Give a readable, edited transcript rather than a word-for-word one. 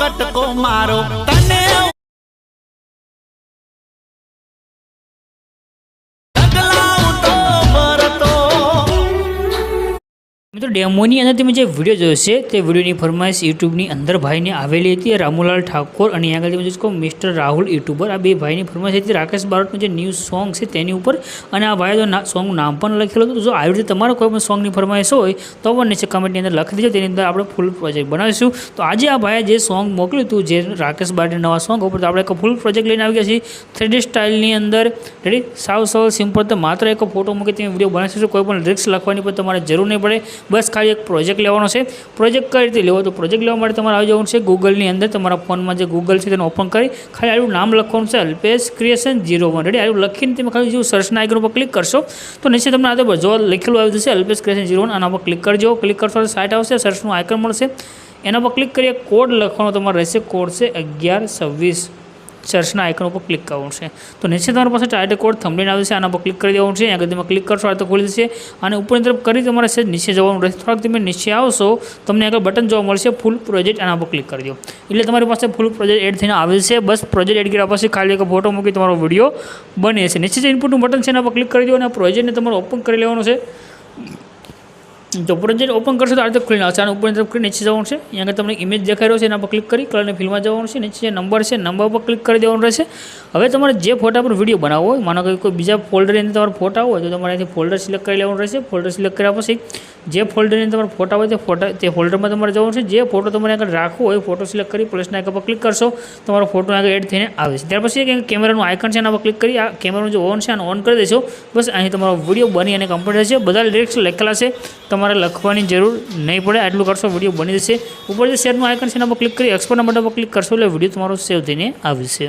કટકો મારો તને મિત્રો ડેમોની અંદર તમે જે વિડીયો જોશે તે વિડીયોની ફરમાઈશ યુટ્યુબની અંદર ભાઈને આવેલી હતી રામુલાલ ઠાકોર અને અહીંયા આગળ તમે જોશો મિસ્ટર રાહુલ યુટ્યુબર આ બે ભાઈની ફરમાઈશ હતી રાકેશ બારોટનું જે ન્યૂ સોંગ છે તેની ઉપર અને આ ભાઈએ તો સોંગનું નામ પણ લખેલું હતું. જો આવી રીતે તમારો કોઈ પણ સોંગની ફરમાઈશ હોય તો પણ નીચે કમેન્ટની અંદર લખી દેજો, તેની અંદર આપણે ફૂલ પ્રોજેક્ટ બનાવીશું. તો આજે આ ભાઈએ જે સોંગ મોકલ્યું હતું જે રાકેશ બારોટના નવા સોંગ ઉપર તો આપણે એક ફૂલ પ્રોજેક્ટ લઈને આવી ગયા છીએ 3D સ્ટાઇલની અંદર. રેડી સાવ સિમ્પલ, તો માત્ર એક ફોટો મૂકી તમે વિડીયો બનાવી શકશો. કોઈ પણ લિરિક્સ લખવાની પણ તમારે જરૂર નહીં પડે, બસ ખાલી એક પ્રોજેક્ટ લેવાનો છે. પ્રોજેક્ટ કઈ રીતે લેવો તો પ્રોજેક્ટ લેવા માટે તમારે આવી જવાનું છે ગૂગલની અંદર. તમારા ફોનમાં જે ગૂગલ છે તેને ઓપન કરી ખાલી આનું નામ લખવાનું છે અલ્પેશ ક્રિએશન 01. રેડી આવું લખીને તમે ખાલી જો સર્ચના આઇકન ઉપર ક્લિક કરશો તો નીચે તમને આ જો લખેલું આવી જશે અલ્પેશ ક્રિએશન 01. આના પર ક્લિક કરજો. ક્લિક કરશો તો સાઇટ આવશે, સર્ચનું આઇકન મળશે, એના પર ક્લિક કરીએ કોડ લખવાનો તમારે રહેશે. કોડ છે 1126. સર્ચના આઇકન ઉપર ક્લિક કરવાનું છે તો નીચે તમારી પાસે ટાઇટલ કોડ થંબનેલ આવે છે, આના પર ક્લિક કરી દેવાનું છે. આગળ તમે ક્લિક કરશો તો ખુલી જશે અને ઉપરની તરફ કરી તમારે છે નીચે જવાનું રહેશે. થોડાક તમે નીચે આવશો તમને આગળ બટન જોવા મળશે ફૂલ પ્રોજેક્ટ, આના પર ક્લિક કરી દો એટલે તમારી પાસે ફૂલ પ્રોજેક્ટ એડ થઈને આવે છે. બસ પ્રોજેક્ટ એડ કર્યા પછી ખાલી એક ફોટો મૂકી તમારો વિડીયો બને છે. નીચે જે ઇનપુટનું બટન છે એના પર ક્લિક કરી દો અને પ્રોજેક્ટને તમારે ઓપન કરી લેવાનો છે. તો પ્રોજેક્ટ ઓપન કરશો તો આ રીતે ખુલીને આવશે. આના ઉપર તરફ કરી નીચે જવાનું છે. અહીંયા આગળ તમને ઇમેજ દેખાઈ રહ્યો છે એના પર ક્લિક કરી કલરની ફિલ્મમાં જવાનું છે. નીચે જે નંબર છે નંબર પર ક્લિક કરી દેવાનું રહેશે. હવે તમારે જે ફોટા પર વિડીયો બનાવવો હોય, માનો કે કોઈ બીજા ફોલ્ડરની અંદર તમારા ફોટા હોય તો તમારે અહીંથી ફોલ્ડર સિલેક્ટ કરી લેવાનું રહેશે. ફોલ્ડર સિલેક્ટ કર્યા પછી જે ફોલ્ડરની અંદર તમારા ફોટા હોય તે ફોલ્ડરમાં તમારે જવાનું છે. જે ફોટો તમારે આગળ રાખવો હોય ફોટો સિલેક્ટ કરી પ્લસના આઇકન પર ક્લિક કરશો તમારો ફોટો આગળ એડ થઈને આવે છે. ત્યાર પછી એક કેમેરાનું આઇકન છે એના પર ક્લિક કરી આ કેમેરાનું જે ઓન છે આને ઓન કરી દેશો. બસ અહીં તમારો વિડીયો બની અને કમ્પ્લીટ થશે. બધા લિરિક્સ લખેલા છે, તમારે લખવાની જરૂર નહીં પડે. આટલું કરશો વિડીયો બની જશે. ઉપર જે શેરનું આઇકન છે એના પર ક્લિક કરી એક્સપોર્ટના બટન પર ક્લિક કરશો એટલે વિડીયો તમારો સેવ થઈને આવશે.